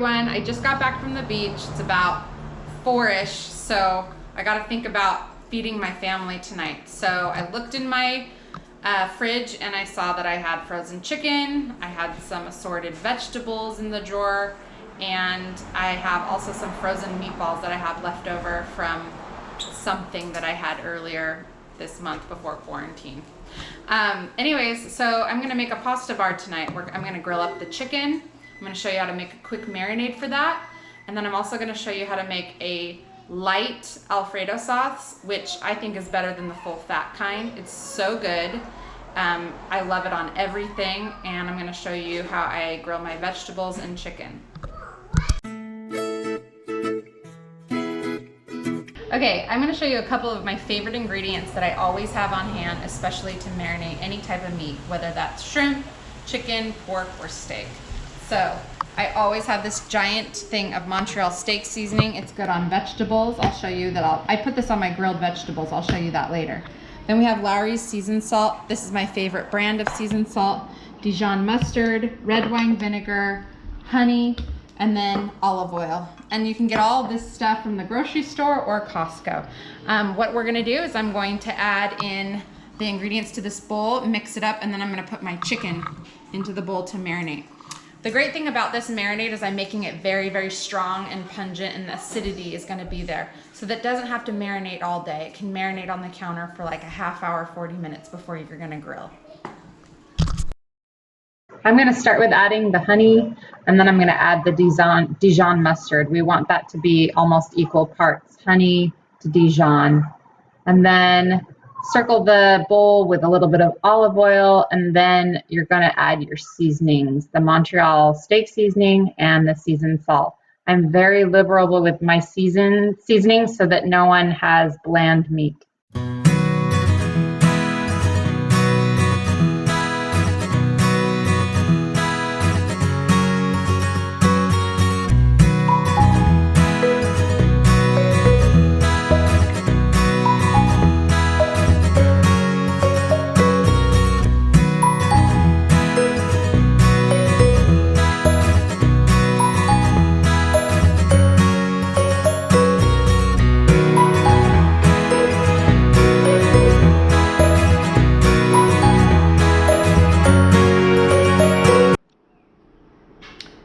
everyone. I just got back from the beach. It's about 4-ish, so I got to think about feeding my family tonight. So I looked in my fridge and I saw that I had frozen chicken. I had some assorted vegetables in the drawer, and I have also some frozen meatballs that I have left over from something that I had earlier this month before quarantine. Anyways, so I'm gonna make a pasta bar tonight. I'm gonna grill up the chicken. I'm gonna show you how to make a quick marinade for that. And then I'm also gonna show you how to make a light alfredo sauce, which I think is better than the full fat kind. It's so good. I love it on everything. And I'm gonna show you how I grill my vegetables and chicken. Okay, I'm gonna show you a couple of my favorite ingredients that I always have on hand, especially to marinate any type of meat, whether that's shrimp, chicken, pork, or steak. So I always have this giant thing of Montreal steak seasoning. It's good on vegetables. I'll show you that. I put this on my grilled vegetables. I'll show you that later. Then we have Lawry's seasoned salt. This is my favorite brand of seasoned salt. Dijon mustard, red wine vinegar, honey, and then olive oil. And you can get all of this stuff from the grocery store or Costco. What we're gonna do is I'm going to add in the ingredients to this bowl, mix it up, and then I'm gonna put my chicken into the bowl to marinate. The great thing about this marinade is I'm making it very, very strong and pungent, and the acidity is gonna be there. So that doesn't have to marinate all day. It can marinate on the counter for like a half hour, 40 minutes before you're gonna grill. I'm going to start with adding the honey, and then I'm going to add the Dijon mustard. We want that to be almost equal parts honey to Dijon. And then circle the bowl with a little bit of olive oil, and then you're going to add your seasonings, the Montreal steak seasoning and the seasoned salt. I'm very liberal with my seasoning so that no one has bland meat.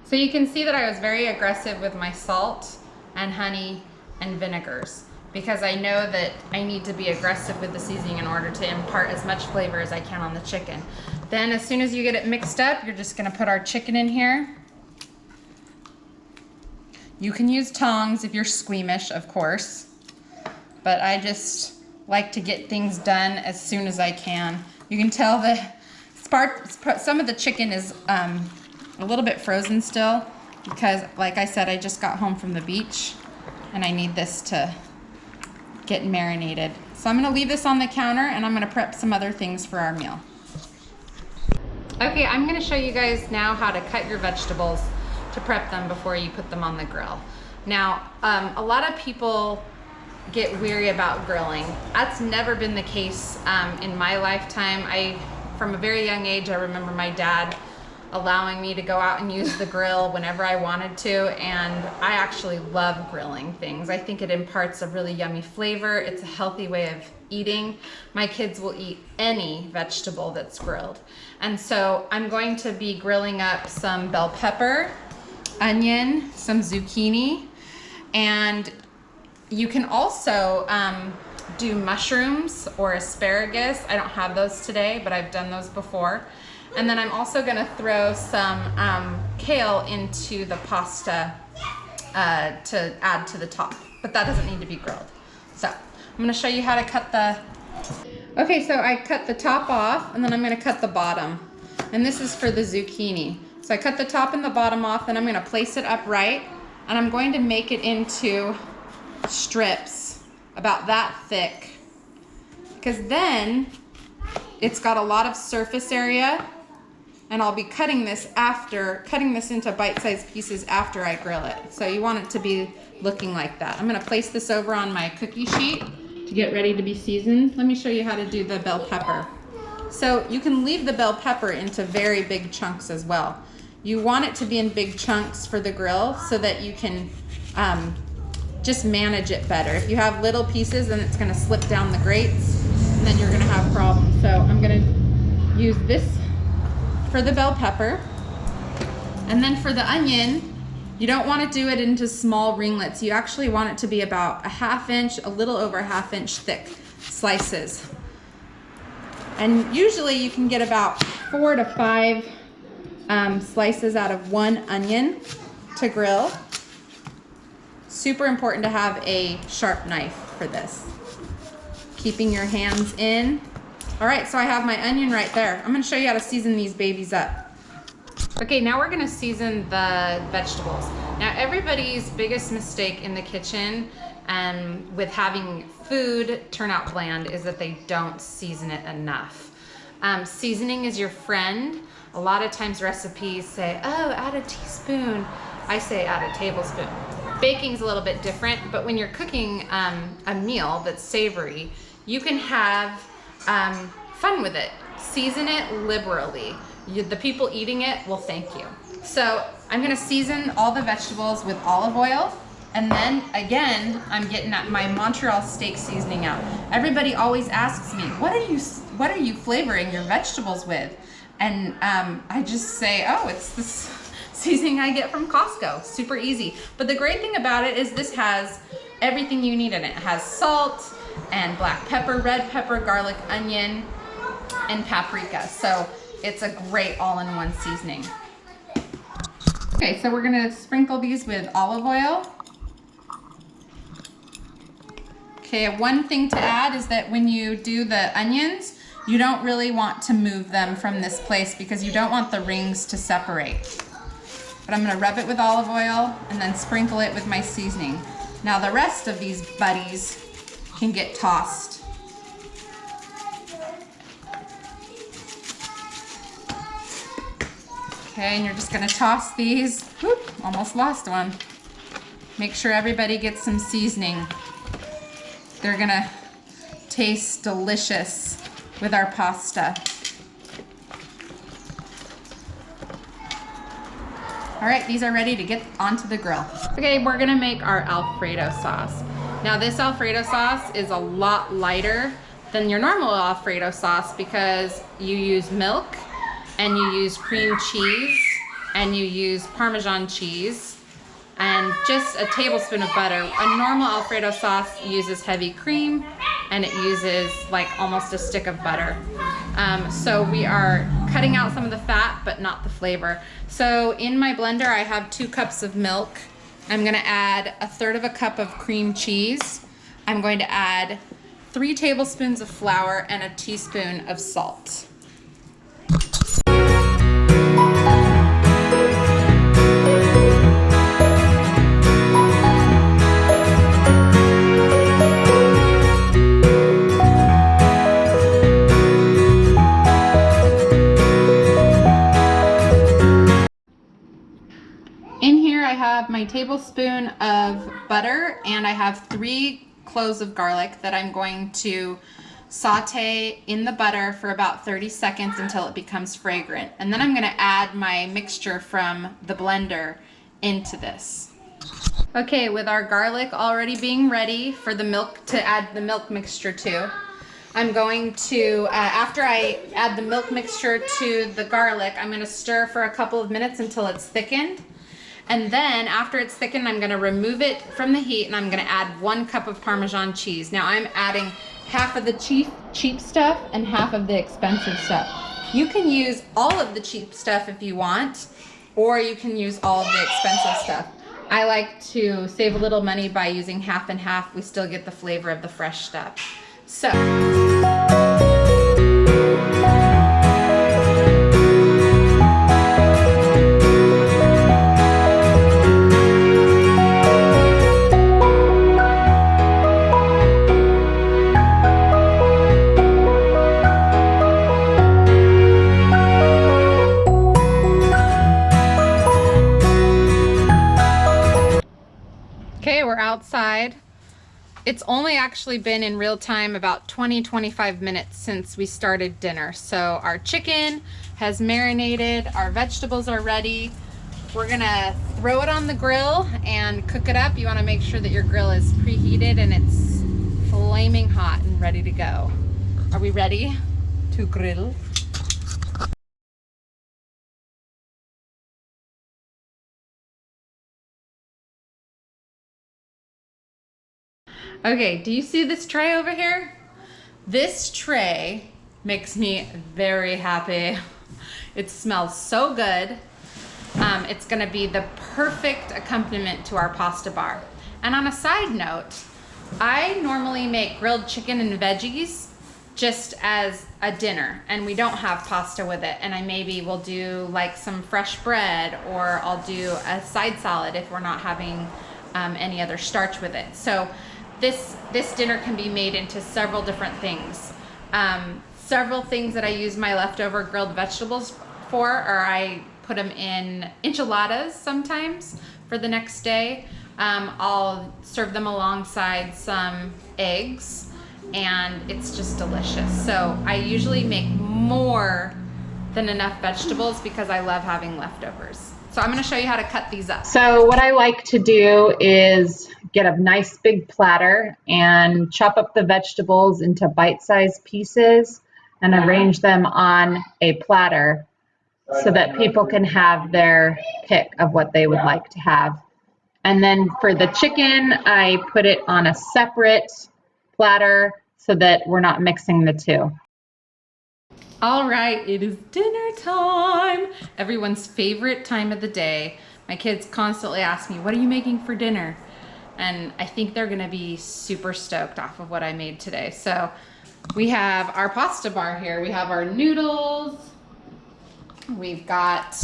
So you can see that I was very aggressive with my salt and honey and vinegars, because I know that I need to be aggressive with the seasoning in order to impart as much flavor as I can on the chicken. Then as soon as you get it mixed up, you're just gonna put our chicken in here. You can use tongs if you're squeamish, of course, but I just like to get things done as soon as I can. You can tell that some of the chicken is a little bit frozen still, because like I said, I just got home from the beach and I need this to get marinated. So I'm gonna leave this on the counter and I'm gonna prep some other things for our meal. Okay, I'm gonna show you guys now how to cut your vegetables to prep them before you put them on the grill. Now, a lot of people get weary about grilling. That's never been the case in my lifetime. From a very young age, I remember my dad allowing me to go out and use the grill whenever I wanted to, and I actually love grilling things. I think it imparts a really yummy flavor. It's a healthy way of eating. My kids will eat any vegetable that's grilled. And so I'm going to be grilling up some bell pepper, onion, some zucchini, and you can also do mushrooms or asparagus. I don't have those today, but I've done those before. And then I'm also gonna throw some kale into the pasta to add to the top, but that doesn't need to be grilled. So I'm gonna show you how to cut okay, so I cut the top off, and then I'm gonna cut the bottom. And this is for the zucchini. So I cut the top and the bottom off, and I'm gonna place it upright, and I'm going to make it into strips about that thick, because then it's got a lot of surface area, and I'll be cutting this into bite-sized pieces after I grill it. So you want it to be looking like that. I'm gonna place this over on my cookie sheet to get ready to be seasoned. Let me show you how to do the bell pepper. So you can leave the bell pepper into very big chunks as well. You want it to be in big chunks for the grill so that you can just manage it better. If you have little pieces, then it's gonna slip down the grates and then you're gonna have problems. So I'm gonna use this for the bell pepper. And then for the onion, you don't want to do it into small ringlets. You actually want it to be about a ½ inch, a little over a ½ inch thick slices. And usually you can get about 4 to 5 slices out of one onion to grill. Super important to have a sharp knife for this. Keeping your hands in. All right, so I have my onion right there. I'm gonna show you how to season these babies up. Okay, now we're gonna season the vegetables. Now everybody's biggest mistake in the kitchen and with having food turn out bland is that they don't season it enough. Seasoning is your friend. A lot of times recipes say, oh, add a teaspoon. I say add a tablespoon. Baking's a little bit different, but when you're cooking a meal that's savory, you can have fun with it. Season it liberally. The people eating it will thank you. So I'm gonna season all the vegetables with olive oil, and then again, I'm getting my Montreal steak seasoning out. Everybody always asks me, what are you flavoring your vegetables with? And I just say, oh, it's this seasoning I get from Costco. Super easy. But the great thing about it is this has everything you need in it. It has salt and black pepper, red pepper, garlic, onion, and paprika. So it's a great all-in-one seasoning. Okay, so we're gonna sprinkle these with olive oil. Okay, one thing to add is that when you do the onions, you don't really want to move them from this place because you don't want the rings to separate. But I'm gonna rub it with olive oil and then sprinkle it with my seasoning. Now the rest of these buddies can get tossed. Okay, and you're just gonna toss these. Whoop, almost lost one. Make sure everybody gets some seasoning. They're gonna taste delicious with our pasta. All right, these are ready to get onto the grill. Okay, we're gonna make our Alfredo sauce. Now this Alfredo sauce is a lot lighter than your normal Alfredo sauce because you use milk and you use cream cheese and you use Parmesan cheese and just a tablespoon of butter. A normal Alfredo sauce uses heavy cream and it uses like almost a stick of butter. So we are cutting out some of the fat but not the flavor. So in my blender I have 2 cups of milk. I'm gonna add 1/3 cup of cream cheese. I'm going to add 3 tablespoons of flour and a teaspoon of salt. I have my tablespoon of butter and I have 3 cloves of garlic that I'm going to saute in the butter for about 30 seconds until it becomes fragrant. And then I'm going to add my mixture from the blender into this. Okay, with our garlic already being ready for the milk to add the milk mixture to, I'm going to, after I add the milk mixture to the garlic, I'm going to stir for a couple of minutes until it's thickened. And then after it's thickened, I'm gonna remove it from the heat and I'm gonna add 1 cup of Parmesan cheese. Now I'm adding half of the cheap stuff and half of the expensive stuff. You can use all of the cheap stuff if you want, or you can use all of the expensive stuff. I like to save a little money by using half and half. We still get the flavor of the fresh stuff. So. Okay, we're outside. It's only actually been in real time about 20-25 minutes since we started dinner. So our chicken has marinated. Our vegetables are ready. We're gonna throw it on the grill and cook it up. You wanna make sure that your grill is preheated and it's flaming hot and ready to go. Are we ready to grill? Okay, do you see this tray over here? This tray makes me very happy. It smells so good. It's gonna be the perfect accompaniment to our pasta bar. And on a side note, I normally make grilled chicken and veggies just as a dinner, and we don't have pasta with it. And I maybe will do like some fresh bread, or I'll do a side salad if we're not having any other starch with it. So this dinner can be made into several different things. Several things that I use my leftover grilled vegetables for, or I put them in enchiladas sometimes for the next day. I'll serve them alongside some eggs, and it's just delicious. So I usually make more than enough vegetables because I love having leftovers. So I'm gonna show you how to cut these up. So what I like to do is get a nice big platter and chop up the vegetables into bite-sized pieces and arrange them on a platter so that people can have their pick of what they would like to have. And then for the chicken, I put it on a separate platter so that we're not mixing the two. All right, it is dinner time. Everyone's favorite time of the day. My kids constantly ask me, what are you making for dinner? And I think they're gonna be super stoked off of what I made today. So we have our pasta bar here. We have our noodles. We've got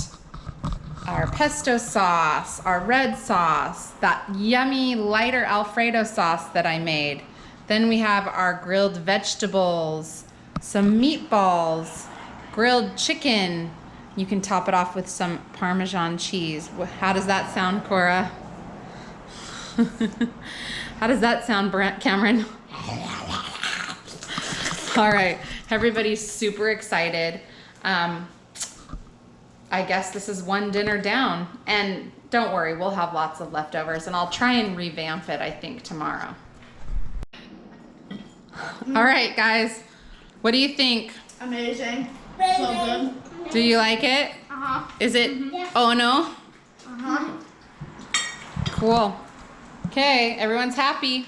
our pesto sauce, our red sauce, that yummy lighter alfredo sauce that I made. Then we have our grilled vegetables, some meatballs, grilled chicken. You can top it off with some Parmesan cheese. How does that sound, Cora? How does that sound, Cameron? All right, everybody's super excited. I guess this is one dinner down, and don't worry, we'll have lots of leftovers, and I'll try and revamp it, I think, tomorrow. All right, guys, what do you think? Amazing. So good. Do you like it? Uh-huh. Is it? Oh no? Uh-huh. Cool. Okay, everyone's happy.